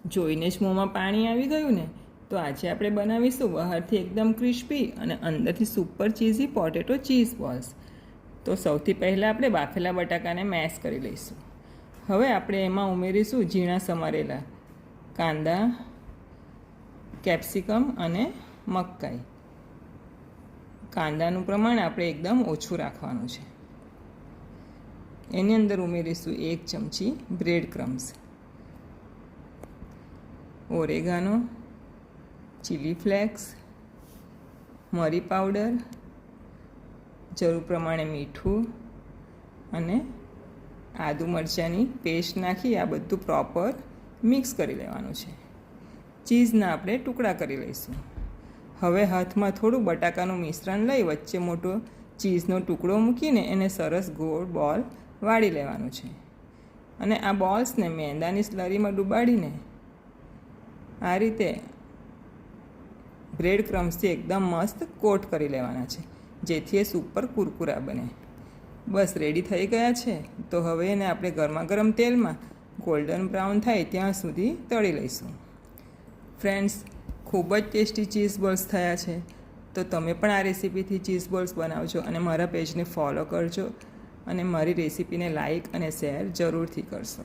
જોઈને જ મોંમાં પાણી આવી ગયું ને. તો આજે આપણે બનાવીશું બહારથી એકદમ ક્રિસ્પી અને અંદરથી super cheesy potato cheese balls. તો સૌથી પહેલાં આપણે બાફેલા બટાકાને મેશ કરી લઈશું. હવે આપણે એમાં ઉમેરીશું ઝીણા સમારેલા કાંદા, કેપ્સિકમ અને મકાઈ. કાંદાનું પ્રમાણ આપણે એકદમ ઓછું રાખવાનું છે. એની અંદર ઉમેરીશું 1 ચમચી bread crumbs, oregano, chilli flakes, મરી પાવડર, જરૂર પ્રમાણે મીઠું અને આદુ મરચાંની પેસ્ટ નાખી આ બધું પ્રોપર મિક્સ કરી લેવાનું છે. ચીઝના આપણે ટુકડા કરી લઈશું. હવે હાથમાં થોડું બટાકાનું મિશ્રણ લઈ વચ્ચે મોટો ચીઝનો ટુકડો મૂકીને એને સરસ ગોળ બોલ વાળી લેવાનું છે. અને આ બોલ્સને મેંદાની સ્લરીમાં ડૂબાડીને આ રીતે બ્રેડ ક્રમ્સથી એકદમ મસ્ત કોટ કરી લેવાના છે, જેથી એ સુપર કુરકુરા બને. બસ રેડી થઈ ગયા છે. તો હવે એને આપણે ગરમા ગરમ તેલમાં ગોલ્ડન બ્રાઉન થાય ત્યાં સુધી તળી લઈશું. ફ્રેન્ડ્સ, ખૂબ જ ટેસ્ટી ચીઝ બોલ્સ થયા છે. તો તમે પણ આ રેસીપીથી ચીઝ બોલ્સ બનાવજો અને મારા પેજને ફોલો કરજો અને મારી રેસીપીને લાઈક અને શેર જરૂરથી કરશો.